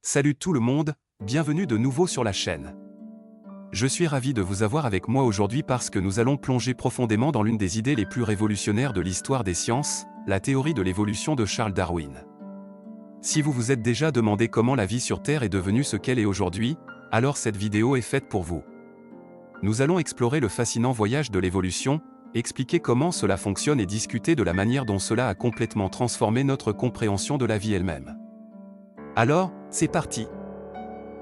Salut tout le monde, bienvenue de nouveau sur la chaîne. Je suis ravi de vous avoir avec moi aujourd'hui parce que nous allons plonger profondément dans l'une des idées les plus révolutionnaires de l'histoire des sciences, la théorie de l'évolution de Charles Darwin. Si vous vous êtes déjà demandé comment la vie sur Terre est devenue ce qu'elle est aujourd'hui, alors cette vidéo est faite pour vous. Nous allons explorer le fascinant voyage de l'évolution, expliquer comment cela fonctionne et discuter de la manière dont cela a complètement transformé notre compréhension de la vie elle-même. Alors, c'est parti!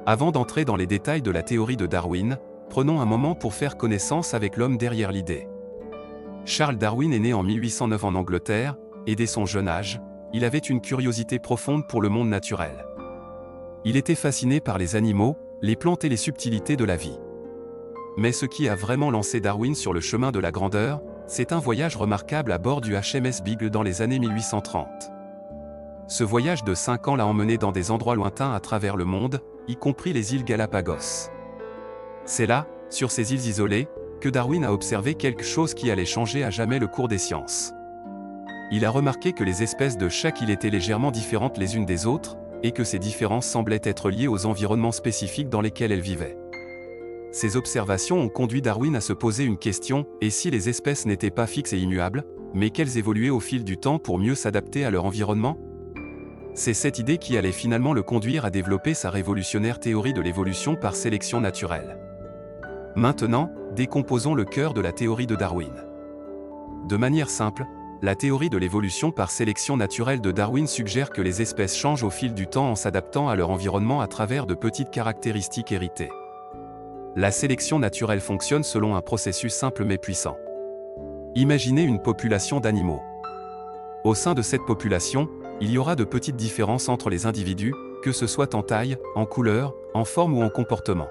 Avant d'entrer dans les détails de la théorie de Darwin, prenons un moment pour faire connaissance avec l'homme derrière l'idée. Charles Darwin est né en 1809 en Angleterre, et dès son jeune âge, il avait une curiosité profonde pour le monde naturel. Il était fasciné par les animaux, les plantes et les subtilités de la vie. Mais ce qui a vraiment lancé Darwin sur le chemin de la grandeur, c'est un voyage remarquable à bord du HMS Beagle dans les années 1830. Ce voyage de 5 ans l'a emmené dans des endroits lointains à travers le monde, y compris les îles Galapagos. C'est là, sur ces îles isolées, que Darwin a observé quelque chose qui allait changer à jamais le cours des sciences. Il a remarqué que les espèces de chaque île étaient légèrement différentes les unes des autres, et que ces différences semblaient être liées aux environnements spécifiques dans lesquels elles vivaient. Ces observations ont conduit Darwin à se poser une question, et si les espèces n'étaient pas fixes et immuables, mais qu'elles évoluaient au fil du temps pour mieux s'adapter à leur environnement ? C'est cette idée qui allait finalement le conduire à développer sa révolutionnaire théorie de l'évolution par sélection naturelle. Maintenant, décomposons le cœur de la théorie de Darwin. De manière simple, la théorie de l'évolution par sélection naturelle de Darwin suggère que les espèces changent au fil du temps en s'adaptant à leur environnement à travers de petites caractéristiques héritées. La sélection naturelle fonctionne selon un processus simple mais puissant. Imaginez une population d'animaux. Au sein de cette population, il y aura de petites différences entre les individus, que ce soit en taille, en couleur, en forme ou en comportement.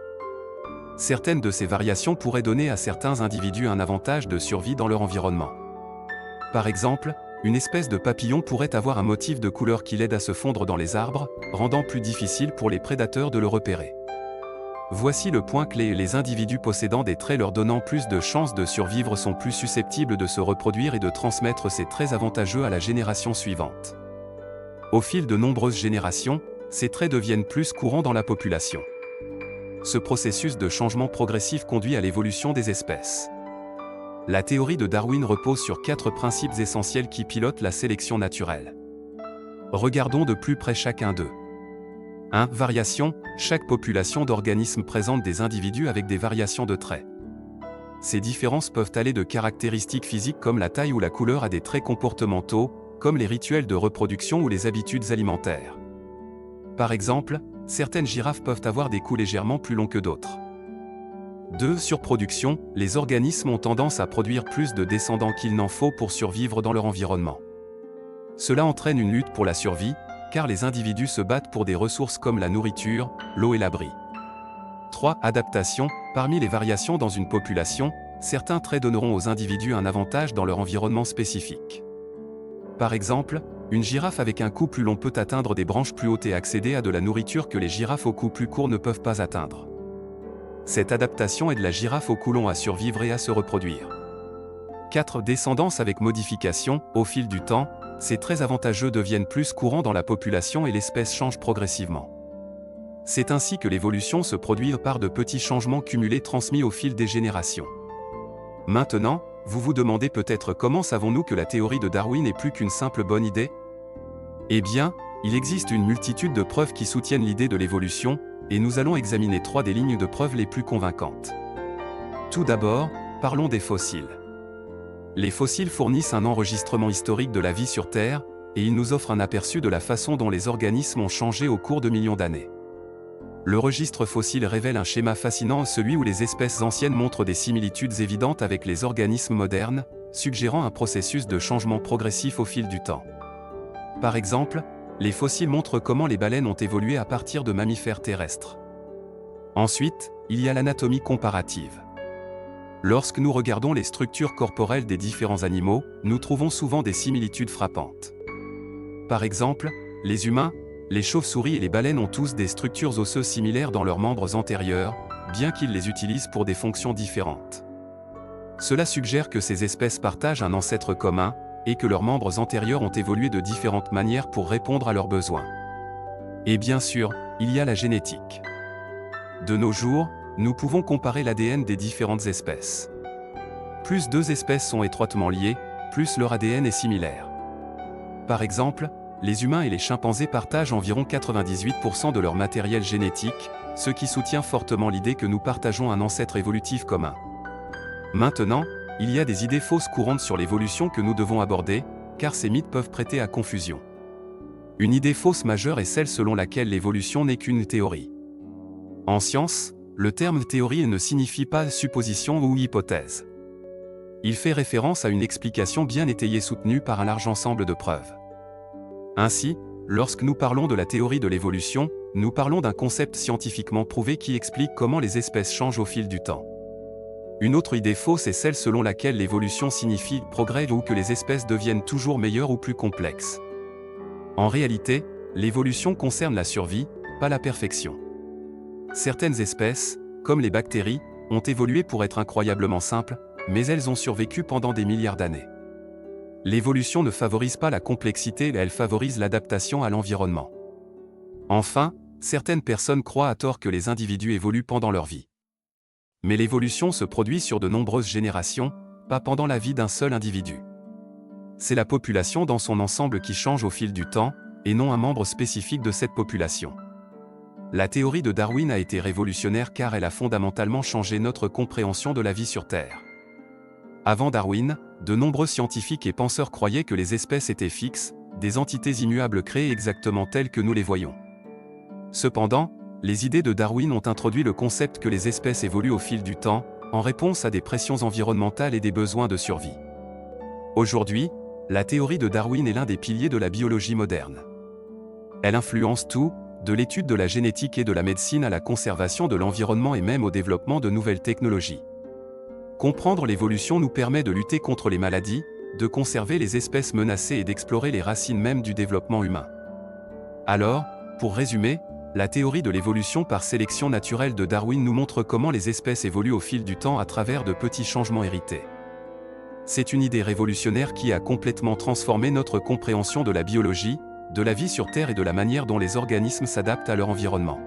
Certaines de ces variations pourraient donner à certains individus un avantage de survie dans leur environnement. Par exemple, une espèce de papillon pourrait avoir un motif de couleur qui l'aide à se fondre dans les arbres, rendant plus difficile pour les prédateurs de le repérer. Voici le point clé: les individus possédant des traits leur donnant plus de chances de survivre sont plus susceptibles de se reproduire et de transmettre ces traits avantageux à la génération suivante. Au fil de nombreuses générations, ces traits deviennent plus courants dans la population. Ce processus de changement progressif conduit à l'évolution des espèces. La théorie de Darwin repose sur 4 principes essentiels qui pilotent la sélection naturelle. Regardons de plus près chacun d'eux. 1. Variation. Chaque population d'organismes présente des individus avec des variations de traits. Ces différences peuvent aller de caractéristiques physiques comme la taille ou la couleur à des traits comportementaux, comme les rituels de reproduction ou les habitudes alimentaires. Par exemple, certaines girafes peuvent avoir des coups légèrement plus longs que d'autres. 2. Surproduction. Les organismes ont tendance à produire plus de descendants qu'il n'en faut pour survivre dans leur environnement. Cela entraîne une lutte pour la survie, car les individus se battent pour des ressources comme la nourriture, l'eau et l'abri. 3. Adaptation. Parmi les variations dans une population, certains traits donneront aux individus un avantage dans leur environnement spécifique. Par exemple, une girafe avec un cou plus long peut atteindre des branches plus hautes et accéder à de la nourriture que les girafes au cou plus court ne peuvent pas atteindre. Cette adaptation aide la girafe au cou long à survivre et à se reproduire. 4. Descendance avec modification. Au fil du temps, ces traits avantageux deviennent plus courants dans la population et l'espèce change progressivement. C'est ainsi que l'évolution se produit par de petits changements cumulés transmis au fil des générations. Maintenant, vous vous demandez peut-être comment savons-nous que la théorie de Darwin n'est plus qu'une simple bonne idée ? Eh bien, il existe une multitude de preuves qui soutiennent l'idée de l'évolution, et nous allons examiner 3 des lignes de preuves les plus convaincantes. Tout d'abord, parlons des fossiles. Les fossiles fournissent un enregistrement historique de la vie sur Terre, et ils nous offrent un aperçu de la façon dont les organismes ont changé au cours de millions d'années. Le registre fossile révèle un schéma fascinant, celui où les espèces anciennes montrent des similitudes évidentes avec les organismes modernes, suggérant un processus de changement progressif au fil du temps. Par exemple, les fossiles montrent comment les baleines ont évolué à partir de mammifères terrestres. Ensuite, il y a l'anatomie comparative. Lorsque nous regardons les structures corporelles des différents animaux, nous trouvons souvent des similitudes frappantes. Par exemple, les humains, les chauves-souris et les baleines ont tous des structures osseuses similaires dans leurs membres antérieurs, bien qu'ils les utilisent pour des fonctions différentes. Cela suggère que ces espèces partagent un ancêtre commun, et que leurs membres antérieurs ont évolué de différentes manières pour répondre à leurs besoins. Et bien sûr, il y a la génétique. De nos jours, nous pouvons comparer l'ADN des différentes espèces. Plus deux espèces sont étroitement liées, plus leur ADN est similaire. Par exemple, les humains et les chimpanzés partagent environ 98% de leur matériel génétique, ce qui soutient fortement l'idée que nous partageons un ancêtre évolutif commun. Maintenant, il y a des idées fausses courantes sur l'évolution que nous devons aborder, car ces mythes peuvent prêter à confusion. Une idée fausse majeure est celle selon laquelle l'évolution n'est qu'une théorie. En science, le terme théorie ne signifie pas supposition ou hypothèse. Il fait référence à une explication bien étayée soutenue par un large ensemble de preuves. Ainsi, lorsque nous parlons de la théorie de l'évolution, nous parlons d'un concept scientifiquement prouvé qui explique comment les espèces changent au fil du temps. Une autre idée fausse est celle selon laquelle l'évolution signifie progrès ou que les espèces deviennent toujours meilleures ou plus complexes. En réalité, l'évolution concerne la survie, pas la perfection. Certaines espèces, comme les bactéries, ont évolué pour être incroyablement simples, mais elles ont survécu pendant des milliards d'années. L'évolution ne favorise pas la complexité, elle favorise l'adaptation à l'environnement. Enfin, certaines personnes croient à tort que les individus évoluent pendant leur vie. Mais l'évolution se produit sur de nombreuses générations, pas pendant la vie d'un seul individu. C'est la population dans son ensemble qui change au fil du temps, et non un membre spécifique de cette population. La théorie de Darwin a été révolutionnaire car elle a fondamentalement changé notre compréhension de la vie sur Terre. Avant Darwin, de nombreux scientifiques et penseurs croyaient que les espèces étaient fixes, des entités immuables créées exactement telles que nous les voyons. Cependant, les idées de Darwin ont introduit le concept que les espèces évoluent au fil du temps, en réponse à des pressions environnementales et des besoins de survie. Aujourd'hui, la théorie de Darwin est l'un des piliers de la biologie moderne. Elle influence tout, de l'étude de la génétique et de la médecine à la conservation de l'environnement et même au développement de nouvelles technologies. Comprendre l'évolution nous permet de lutter contre les maladies, de conserver les espèces menacées et d'explorer les racines même du développement humain. Alors, pour résumer, la théorie de l'évolution par sélection naturelle de Darwin nous montre comment les espèces évoluent au fil du temps à travers de petits changements hérités. C'est une idée révolutionnaire qui a complètement transformé notre compréhension de la biologie, de la vie sur Terre et de la manière dont les organismes s'adaptent à leur environnement.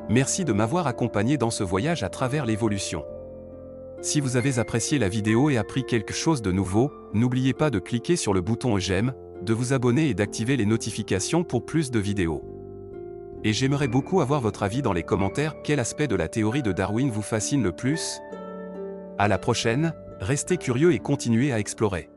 Merci de m'avoir accompagné dans ce voyage à travers l'évolution. Si vous avez apprécié la vidéo et appris quelque chose de nouveau, n'oubliez pas de cliquer sur le bouton j'aime, de vous abonner et d'activer les notifications pour plus de vidéos. Et j'aimerais beaucoup avoir votre avis dans les commentaires, quel aspect de la théorie de Darwin vous fascine le plus ? À la prochaine, restez curieux et continuez à explorer.